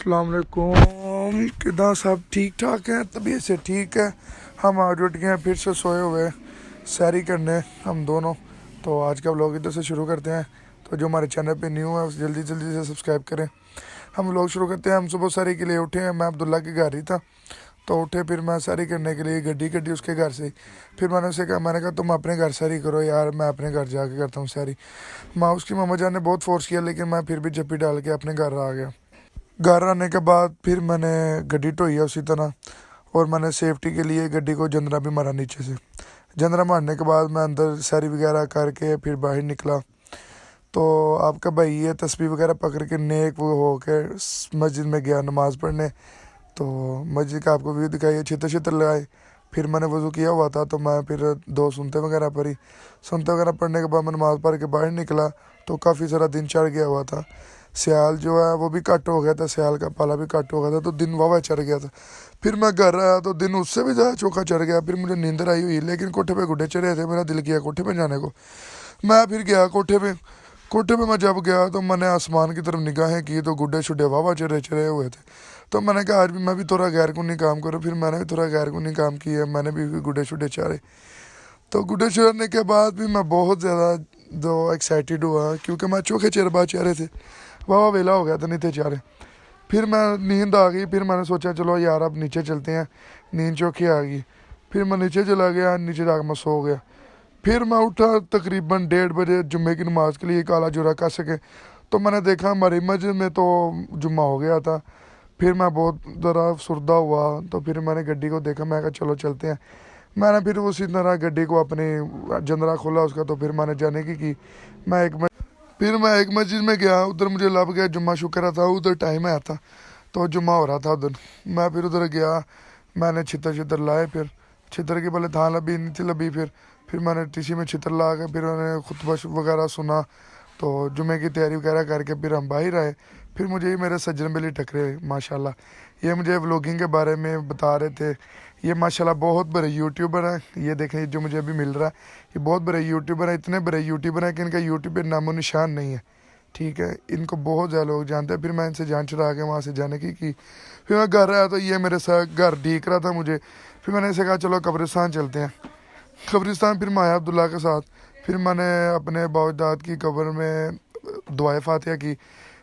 السلام علیکم، کدا سب ٹھیک ٹھاک ہیں؟ طبیعت سے ٹھیک ہے؟ ہم آج اٹھ گئے ہیں پھر سے سوئے ہوئے سیری کرنے ہم دونوں. تو آج کا ولاگ ادھر سے شروع کرتے ہیں. تو جو ہمارے چینل پہ نیو ہے جلدی جلدی سے سبسکرائب کریں. ہم ولاگ شروع کرتے ہیں. ہم صبح سیری کے لیے اٹھے ہیں. میں عبداللہ کے گھر ہی تھا تو اٹھے، پھر میں سیری کرنے کے لیے گڈی کڈی اس کے گھر سے. پھر میں نے اسے کہا، میں نے کہا تم اپنے گھر سیری کرو یار، میں اپنے گھر جا کے کرتا ہوں سیری. اس کی ماما جان نے بہت فورس کیا لیکن میں پھر بھی جپی ڈال کے اپنے گھر آ گیا. گھر آنے کے بعد پھر میں نے گڈی ڈھوئی ہے اسی طرح، اور میں نے سیفٹی کے لیے گڈی کو جندرا بھی مارا نیچے سے. جندرا مارنے کے بعد میں اندر سیری وغیرہ کر کے پھر باہر نکلا. تو آپ کا بھائی یہ تسبیح وغیرہ پکڑ کے نیک وہ ہو کے مسجد میں گیا نماز پڑھنے. تو مسجد کا آپ کو ویو دکھائیے، چھتر چھتر لگائے. پھر میں نے وضو کیا ہوا تھا تو میں پھر 2 سنتے وغیرہ پڑھی. سنتے وغیرہ پڑھنے کے بعد میں نماز پڑھ کے باہر نکلا تو کافی سارا دن چڑھ گیا ہوا تھا. سیال جو ہے وہ بھی کٹ ہو گیا تھا، سیال کا پالا بھی کٹ ہو گیا تھا، تو دن واہ چڑھ گیا تھا. پھر میں گھر آیا تو دن اس سے بھی زیادہ چوکھا چڑھ گیا. پھر مجھے نیندر آئی ہوئی لیکن کوٹھے پہ گڈے چڑھے تھے، میرا دل کیا کوٹھے پہ جانے کو. میں پھر گیا کوٹھے پہ میں جب گیا تو میں نے آسمان کی طرف نگاہیں کی تو گڈے شڈے واہ چڑھے ہوئے تھے. تو میں نے کہا آج بھی میں بھی تھوڑا غیر کنی کام کروں. پھر میں نے بھی تھوڑا غیر کنی کام کیا، میں نے بھی گڈے شڈے چارے. تو گڈے چڑھنے کے بعد بھی میں بہت زیادہ ایکسائٹیڈ ہوا کیونکہ میں چوکھے چہرے تھے، واہ ویلا ہو گیا تھا نیچے چارے. پھر میں نیند آ گئی. پھر میں نے سوچا چلو یار اب نیچے چلتے ہیں، نیند چوکھی آ گئی. پھر میں نیچے چلا گیا، نیچے جا کے میں سو گیا. پھر میں اٹھا تقریباً 1:30 بجے جمعے کی نماز کے لیے کالا جورا کر سکے. تو میں نے دیکھا ہماری مسجد میں تو جمعہ ہو گیا تھا. پھر میں بہت ذرا افسردہ ہوا تو پھر میں نے گڈی کو دیکھا، میں کہا چلو چلتے ہیں. میں نے پھر اسی طرح گڈی کو اپنی جندرا کھولا اس کا. تو پھر میں نے جانے کی پھر میں ایک مسجد میں گیا، ادھر مجھے لب گیا جمعہ شکر تھا، ادھر ٹائم آیا تھا تو جمعہ ہو رہا تھا ادھر. میں پھر ادھر گیا، میں نے چھتر لائے. پھر چھتر کی پہلے تھان لبھی نہیں تھی لبھی. پھر میں نے ٹی سی میں چھتر لا کے پھر میں نے خطبہ وغیرہ سنا. تو جمعے کی تیاری وغیرہ کر کے پھر ہم باہر آئے. پھر مجھے یہ میرے سجن بلی ٹکرے ماشاءاللہ، یہ مجھے ولاگنگ کے بارے میں بتا رہے تھے. یہ ماشاءاللہ بہت بڑے یوٹیوبر ہیں. یہ دیکھیں جو مجھے ابھی مل رہا ہے، یہ بہت بڑے یوٹیوبر ہیں. اتنے بڑے یوٹیوبر ہیں کہ ان کا یوٹیوب پہ نام و نشان نہیں ہے. ٹھیک ہے، ان کو بہت زیادہ لوگ جانتے ہیں. پھر میں ان سے جان چڑھا کے وہاں سے جانے کی. پھر میں گھر آیا تو یہ میرے ساتھ گھر ڈھیک رہا تھا مجھے. پھر میں نے اسے کہا چلو قبرستان چلتے ہیں. قبرستان پھر میں آیا عبداللہ کے ساتھ. پھر میں نے اپنے باؤجداد کی قبر میں دعائے فاتحہ کی.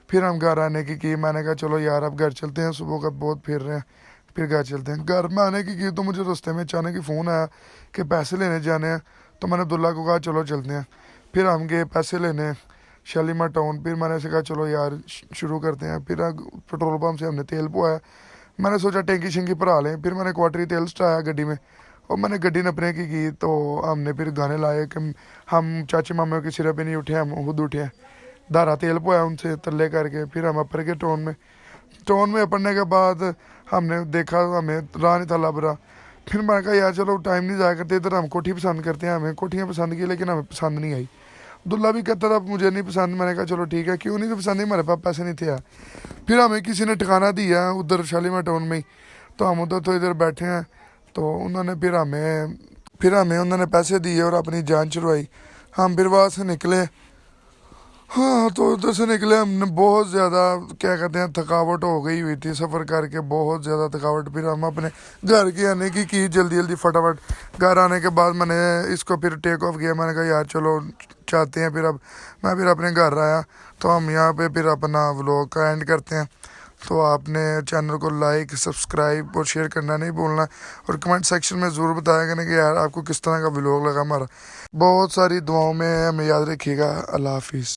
پھر ہم گھر آنے کی میں نے کہا چلو یار اب گھر چلتے ہیں، صبح کا بہت پھر رہے ہیں، پھر گھر چلتے ہیں. گھر میں آنے کی تو مجھے رستے میں اچانک کی فون آیا کہ پیسے لینے جانے ہیں. تو میں نے عبداللہ کو کہا چلو چلتے ہیں. پھر ہم گئے پیسے لینے شالیمار ٹاؤن. پھر میں نے اسے کہا چلو یار شروع کرتے ہیں. پھر پٹرول پمپ سے ہم نے تیل پوایا. میں نے سوچا ٹینکی شنکی بھرا لیں. پھر میں نے کوارٹری تیل سٹایا گڈی میں اور میں نے گڈی نپنے کی. تو ہم نے پھر گانے لائے کہ ہم چاچے ماموں کی سرے پہ نہیں اٹھے، ہم خود اٹھے ہیں. دھارا تیل پوایا ان سے تلے کر کے. پھر ہم اپر گئے ٹون میں اپڑنے کے بعد ہم نے دیکھا ہمیں راہ نہیں تھا لب رہا. پھر میں نے کہا یار چلو ٹائم نہیں ضائع کرتے، ادھر ہم کوٹھی پسند کرتے ہیں. ہمیں کوٹھیاں پسند کی لیکن ہمیں پسند نہیں آئی. عبداللہ بھی کہتا تھا مجھے نہیں پسند. میں نے کہا چلو ٹھیک ہے، کیوں نہیں تو پسند نہیں، ہمارے پاس پیسے نہیں تھے. پھر ہمیں کسی نے ٹھکانا دیا ادھر شالیمار ٹاؤن میں ہی. تو ہم ادھر تو ادھر بیٹھے ہیں. تو انہوں نے پھر ہمیں انہوں نے پیسے دیے اور اپنی جان چھڑوائی. ہم پھر وہاں سے نکلے. ہاں تو ادھر سے نکلے ہم نے بہت زیادہ کیا کہتے ہیں تھکاوٹ ہو گئی ہوئی تھی سفر کر کے، بہت زیادہ تھکاوٹ. پھر ہم اپنے گھر کے آنے کی جلدی فٹافٹ. گھر آنے کے بعد میں نے اس کو پھر ٹیک آف کیا. میں نے کہا یار چلو چاہتے ہیں. میں پھر اپنے گھر آیا. تو ہم یہاں پہ پھر اپنا ولاگ کا اینڈ کرتے ہیں. تو آپ نے چینل کو لائک سبسکرائب اور شیئر کرنا نہیں بھولنا، اور کمنٹ سیکشن میں ضرور بتایا کریں کہ یار آپ کو کس طرح کا ولاگ لگا ہمارا. بہت ساری دعاؤں میں ہمیں یاد رکھیے گا. اللہ حافظ.